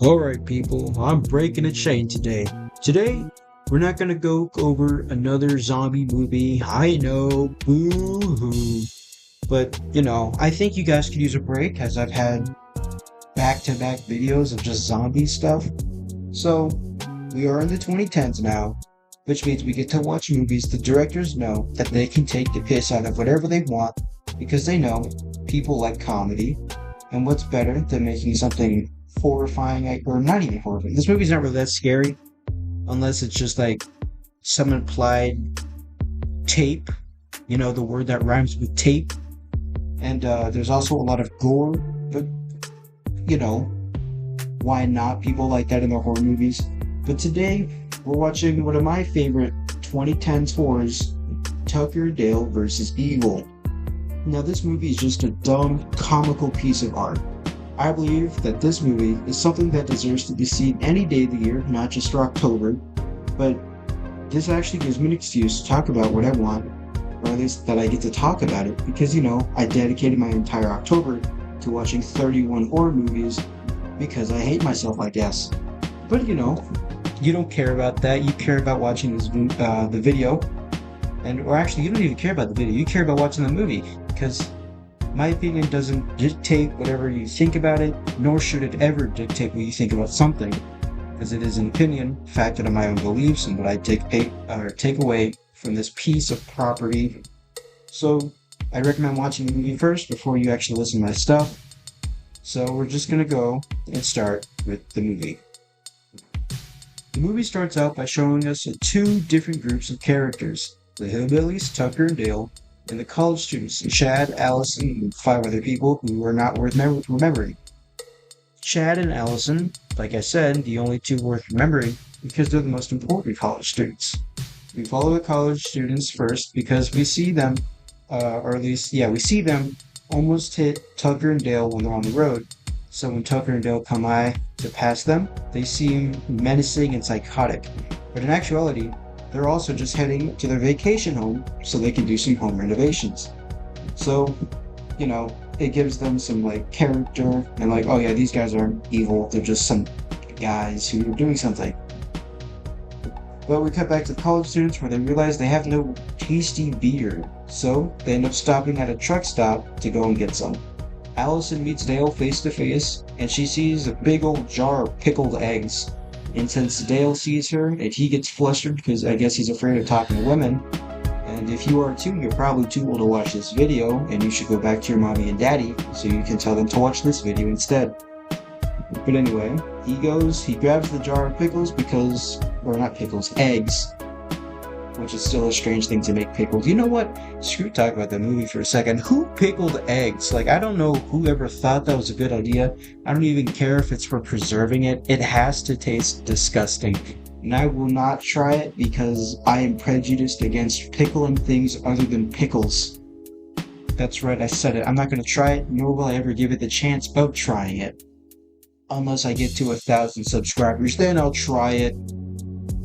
Alright people, I'm breaking a chain today. Today, we're not gonna go over another zombie movie. I know, boo-hoo. But, I think you guys could use a break as I've had back-to-back videos of just zombie stuff. So, we are in the 2010s now, which means we get to watch movies the directors know that they can take the piss out of whatever they want because they know people like comedy. And what's better than making something horrifying, or not even horrifying? This movie's not really that scary, unless it's just like some implied tape, the word that rhymes with tape. And there's also a lot of gore, but, you know, why not? People like that in their horror movies. But today, we're watching one of my favorite 2010s horrors, Tucker Dale vs. Evil. Now, this movie is just a dumb, comical piece of art. I believe that this movie is something that deserves to be seen any day of the year, not just for October, but this actually gives me an excuse to talk about what I want, or at least that I get to talk about it, because, I dedicated my entire October to watching 31 horror movies because I hate myself, I guess. But, you don't care about that. You care about watching the video. Or actually, you don't even care about the video. You care about watching the movie, because my opinion doesn't dictate whatever you think about it, nor should it ever dictate what you think about something, because it is an opinion factored on my own beliefs and what I take away from this piece of property. So I recommend watching the movie first before you actually listen to my stuff. So we're just gonna go and start with the movie. The movie starts out by showing us two different groups of characters: the hillbillies, Tucker and Dale, and the college students, Chad, Allison, and five other people who are not worth remembering. Chad and Allison, like I said, the only two worth remembering because they're the most important college students. We follow the college students first because we see them, we see them almost hit Tucker and Dale when they're on the road. So when Tucker and Dale come by to pass them, they seem menacing and psychotic. But in actuality, they're also just heading to their vacation home so they can do some home renovations. So, it gives them some character and oh yeah, these guys aren't evil, they're just some guys who are doing something. But we cut back to the college students where they realize they have no tasty beer, so they end up stopping at a truck stop to go and get some. Allison meets Dale face to face, and she sees a big old jar of pickled eggs. And since Dale sees her, and he gets flustered because I guess he's afraid of talking to women, and if you are too, you're probably too old to watch this video, and you should go back to your mommy and daddy so you can tell them to watch this video instead. But anyway, he grabs the jar of pickles eggs, which is still a strange thing to make pickled. You know what? Screw talk about the movie for a second. Who pickled eggs? I don't know who ever thought that was a good idea. I don't even care if it's for preserving it. It has to taste disgusting. And I will not try it because I am prejudiced against pickling things other than pickles. That's right, I said it. I'm not going to try it, nor will I ever give it the chance of trying it. Unless I get to 1,000 subscribers, then I'll try it.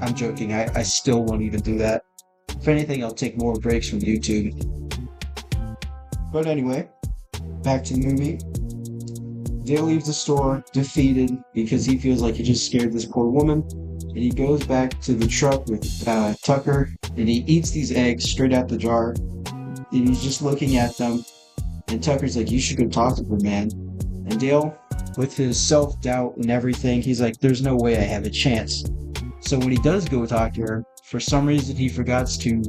I'm joking, I still won't even do that. If anything, I'll take more breaks from YouTube. But anyway, back to the movie. Dale leaves the store defeated because he feels like he just scared this poor woman. And he goes back to the truck with Tucker, and he eats these eggs straight out the jar. And he's just looking at them. And Tucker's like, "You should go talk to her, man." And Dale, with his self-doubt and everything, he's like, "There's no way I have a chance." So when he does go talk to her, for some reason he forgets to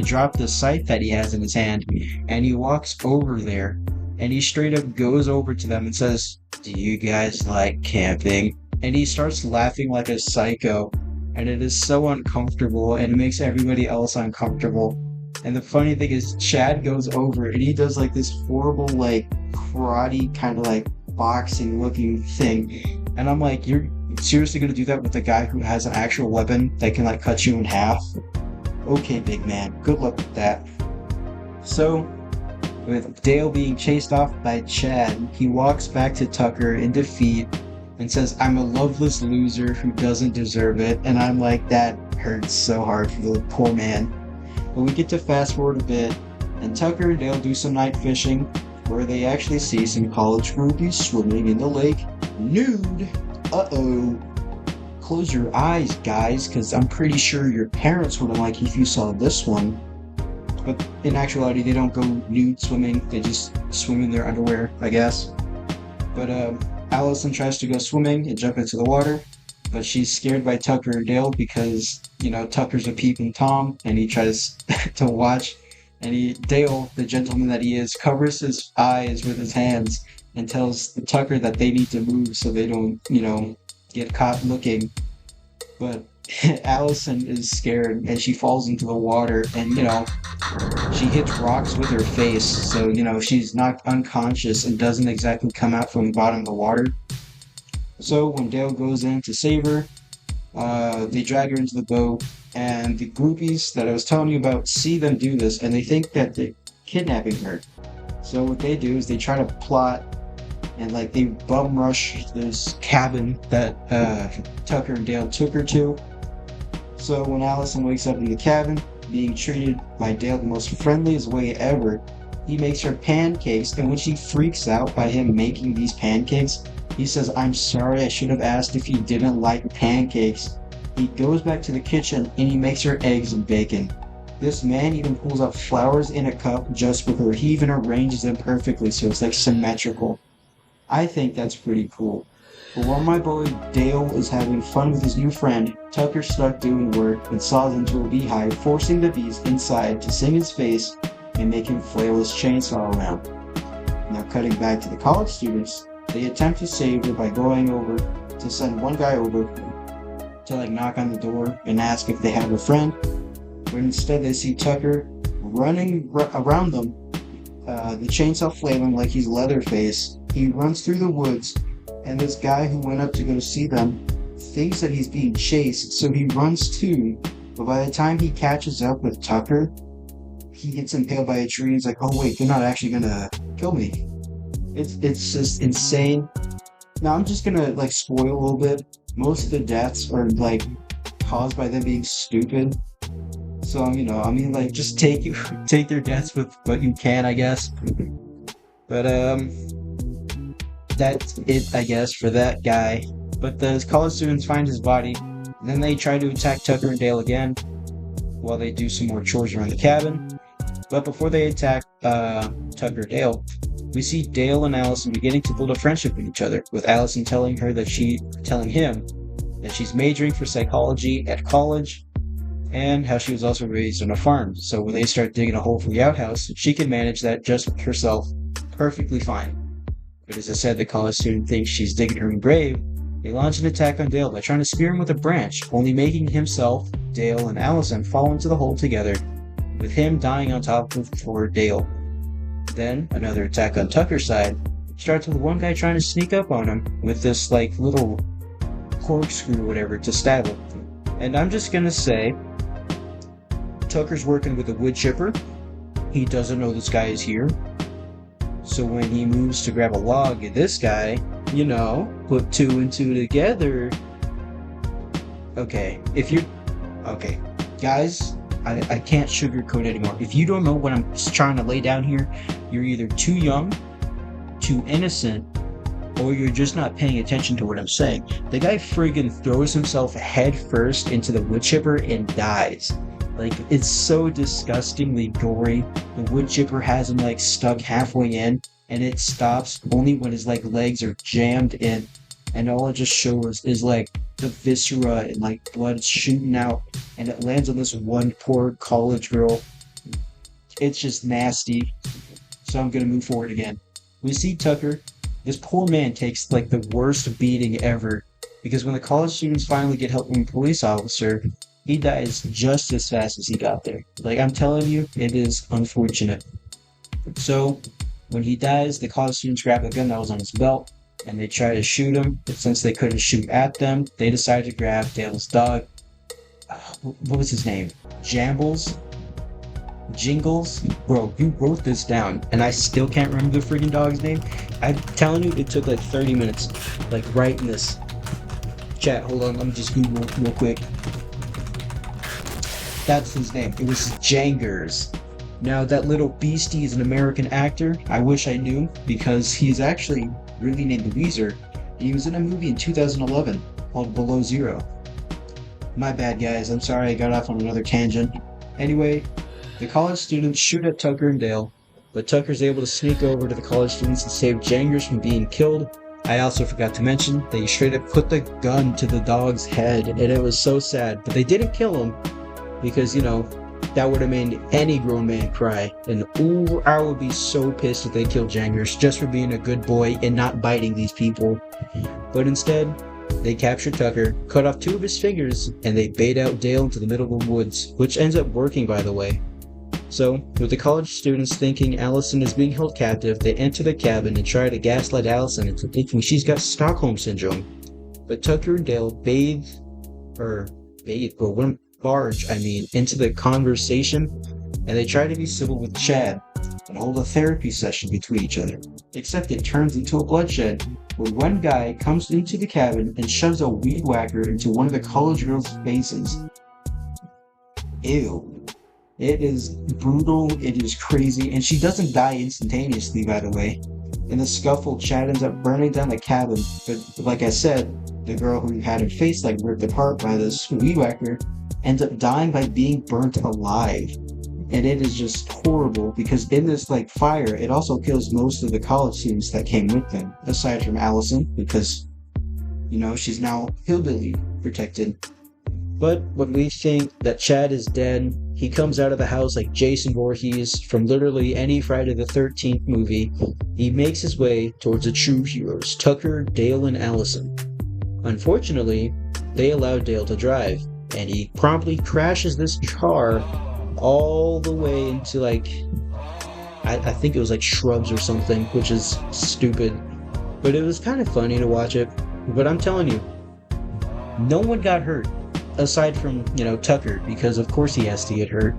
drop the scythe that he has in his hand, and he walks over there, and he straight up goes over to them and says, "Do you guys like camping?" And he starts laughing like a psycho, and it is so uncomfortable, and it makes everybody else uncomfortable. And the funny thing is, Chad goes over, and he does this horrible karate kind of boxing looking thing, and I'm like, "You're seriously gonna do that with a guy who has an actual weapon that can cut you in half? Okay, big man, good luck with that." So, with Dale being chased off by Chad, he walks back to Tucker in defeat and says, "I'm a loveless loser who doesn't deserve it." And I'm like, that hurts so hard for the poor man. But we get to fast forward a bit, and Tucker and Dale do some night fishing, where they actually see some college groupies swimming in the lake nude. Uh-oh. Close your eyes, guys, because I'm pretty sure your parents wouldn't like if you saw this one. But in actuality, they don't go nude swimming. They just swim in their underwear, I guess. But Allison tries to go swimming and jump into the water, but she's scared by Tucker and Dale because, Tucker's a peeping Tom, and he tries to watch. And Dale, the gentleman that he is, covers his eyes with his hands and tells Tucker that they need to move so they don't, get caught looking. But Allison is scared and she falls into the water and, she hits rocks with her face. So, she's knocked unconscious and doesn't exactly come out from the bottom of the water. So when Dale goes in to save her, they drag her into the boat, and the groupies that I was telling you about see them do this, and they think that they're kidnapping her. So what they do is they try to plot, and they bum rush this cabin that Tucker and Dale took her to. So when Allison wakes up in the cabin, being treated by Dale the most friendliest way ever, he makes her pancakes, and when she freaks out by him making these pancakes, he says, "I'm sorry, I should have asked if you didn't like pancakes." He goes back to the kitchen and he makes her eggs and bacon. This man even pulls out flowers in a cup just for her. He even arranges them perfectly so it's symmetrical. I think that's pretty cool. But while my boy Dale is having fun with his new friend, Tucker's stuck doing work and saws into a beehive, forcing the bees inside to sing his face and make him flail his chainsaw around. Now cutting back to the college students, they attempt to save her by going over to send one guy over to knock on the door and ask if they have a friend. But instead they see Tucker running around them, the chainsaw flailing like he's Leatherface. He runs through the woods, and this guy who went up to go see them thinks that he's being chased, so he runs too. But by the time he catches up with Tucker, he gets impaled by a tree and he's like, "Oh wait, they're not actually gonna kill me." It's just insane. Now I'm just gonna spoil a little bit. Most of the deaths are caused by them being stupid. So just take their deaths with what you can, I guess. But that's it, I guess, for that guy. But the college students find his body, and then they try to attack Tucker and Dale again while they do some more chores around the cabin. But before they attack Tucker and Dale, we see Dale and Allison beginning to build a friendship with each other, with Allison telling him that she's majoring for psychology at college, and how she was also raised on a farm. So when they start digging a hole for the outhouse, she can manage that just herself perfectly fine. But as I said, the college student thinks she's digging her own grave. They launch an attack on Dale by trying to spear him with a branch, only making himself, Dale, and Allison fall into the hole together, with him dying on top of poor Dale. Then, another attack on Tucker's side starts with one guy trying to sneak up on him with this little corkscrew or whatever to stab him. And I'm just gonna say, Tucker's working with a wood chipper. He doesn't know this guy is here. So when he moves to grab a log, this guy, put two and two together. Okay, guys, I can't sugarcoat anymore. If you don't know what I'm trying to lay down here, you're either too young, too innocent, or you're just not paying attention to what I'm saying. The guy friggin' throws himself head first into the wood chipper and dies. It's so disgustingly gory. The wood chipper has him stuck halfway in, and it stops only when his legs are jammed in, and all it just shows is the viscera and blood shooting out, and it lands on this one poor college girl. It's just nasty. So I'm gonna move forward again. We see Tucker. This poor man takes the worst beating ever, because when the college students finally get help from a police officer, he dies just as fast as he got there. I'm telling you, it is unfortunate. So when he dies, the college students grab the gun that was on his belt, and they try to shoot him, but since they couldn't shoot at them, they decided to grab Dale's dog. What was his name? Jingles? Bro, you wrote this down, and I still can't remember the freaking dog's name. I'm telling you, it took 30 minutes, writing this. Chat, hold on, let me just Google real quick. That's his name. It was Jangers. Now, that little beastie is an American actor. I wish I knew, because he's actually really named Weezer. He was in a movie in 2011 called Below Zero. My bad, guys. I'm sorry I got off on another tangent. Anyway, the college students shoot at Tucker and Dale, but Tucker's able to sneak over to the college students and save Jangers from being killed. I also forgot to mention they straight up put the gun to the dog's head, and it was so sad. But they didn't kill him because, that would have made any grown man cry. And ooh, I would be so pissed if they killed Jangers just for being a good boy and not biting these people. But instead, they capture Tucker, cut off 2 of his fingers, and they bait out Dale into the middle of the woods, which ends up working, by the way. So, with the college students thinking Allison is being held captive, they enter the cabin and try to gaslight Allison into thinking she's got Stockholm Syndrome. But Tucker and Dale barge into the conversation, and they try to be civil with Chad and hold a therapy session between each other. Except it turns into a bloodshed, where one guy comes into the cabin and shoves a weed whacker into one of the college girls' faces. Ew. It is brutal, it is crazy, and she doesn't die instantaneously, by the way. In the scuffle, Chad ends up burning down the cabin, but like I said, the girl who had her face ripped apart by this weed whacker ends up dying by being burnt alive. And it is just horrible, because in this fire, it also kills most of the college students that came with them, aside from Allison, because, she's now hillbilly protected. But when we think that Chad is dead, he comes out of the house like Jason Voorhees from literally any Friday the 13th movie. He makes his way towards the true heroes, Tucker, Dale, and Allison. Unfortunately, they allow Dale to drive, and he promptly crashes this car all the way into I think it was shrubs or something, which is stupid. But it was kind of funny to watch it. But I'm telling you, no one got hurt. Aside from, Tucker, because of course he has to get hurt.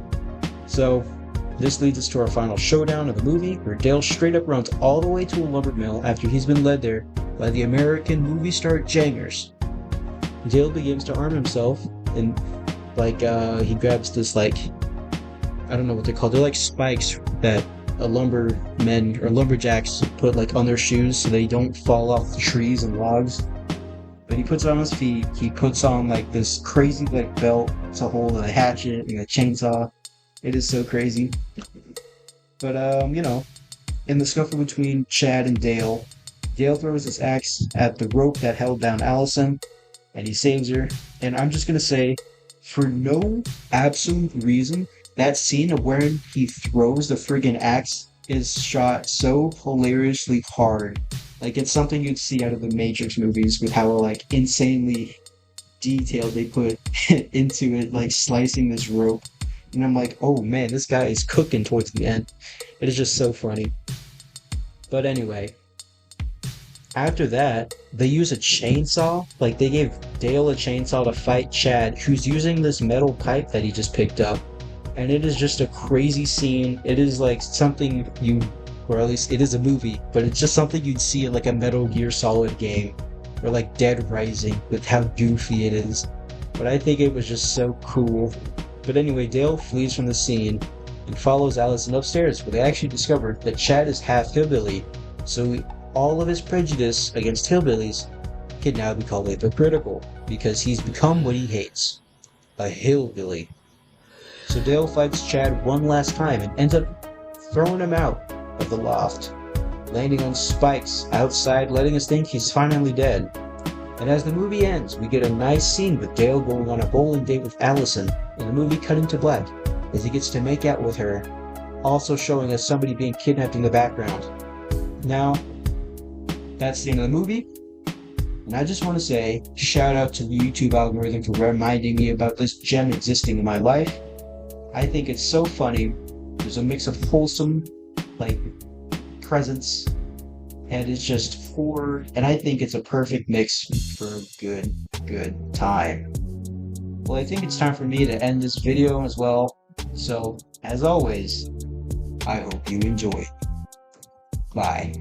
So, this leads us to our final showdown of the movie, where Dale straight up runs all the way to a lumber mill after he's been led there by the American movie star Jangers. Dale begins to arm himself, and, he grabs this, I don't know what they're called. They're spikes that lumberjacks put, on their shoes so they don't fall off the trees and logs. But he puts it on his feet. He puts on this crazy belt to hold a hatchet and a chainsaw. It is so crazy. But in the scuffle between Chad and Dale throws his axe at the rope that held down Allison, and he saves her. And I'm just gonna say, for no absolute reason, that scene of where he throws the friggin' axe is shot so hilariously hard. It's something you'd see out of the Matrix movies with how, insanely detailed they put into it, slicing this rope. And I'm like, oh man, this guy is cooking towards the end. It is just so funny. But anyway, after that, they use a chainsaw. They gave Dale a chainsaw to fight Chad, who's using this metal pipe that he just picked up. And it is just a crazy scene. It is something or at least it is a movie, but it's just something you'd see in a Metal Gear Solid game, or Dead Rising, with how goofy it is. But I think it was just so cool. But anyway, Dale flees from the scene and follows Allison upstairs, where they actually discover that Chad is half hillbilly, so all of his prejudice against hillbillies can now be called hypocritical, because he's become what he hates, a hillbilly. So Dale fights Chad one last time and ends up throwing him out of the loft, landing on spikes outside, letting us think he's finally dead. And as the movie ends, we get a nice scene with Dale going on a bowling date with Allison, and the movie cutting to black as he gets to make out with her, also showing us somebody being kidnapped in the background. Now, that's the end of the movie, and I just want to say, shout out to the YouTube algorithm for reminding me about this gem existing in my life. I think it's so funny. There's a mix of wholesome, presence, and it's just horror, and I think it's a perfect mix for a good time. Well, I think it's time for me to end this video as well, so, as always, I hope you enjoy. Bye.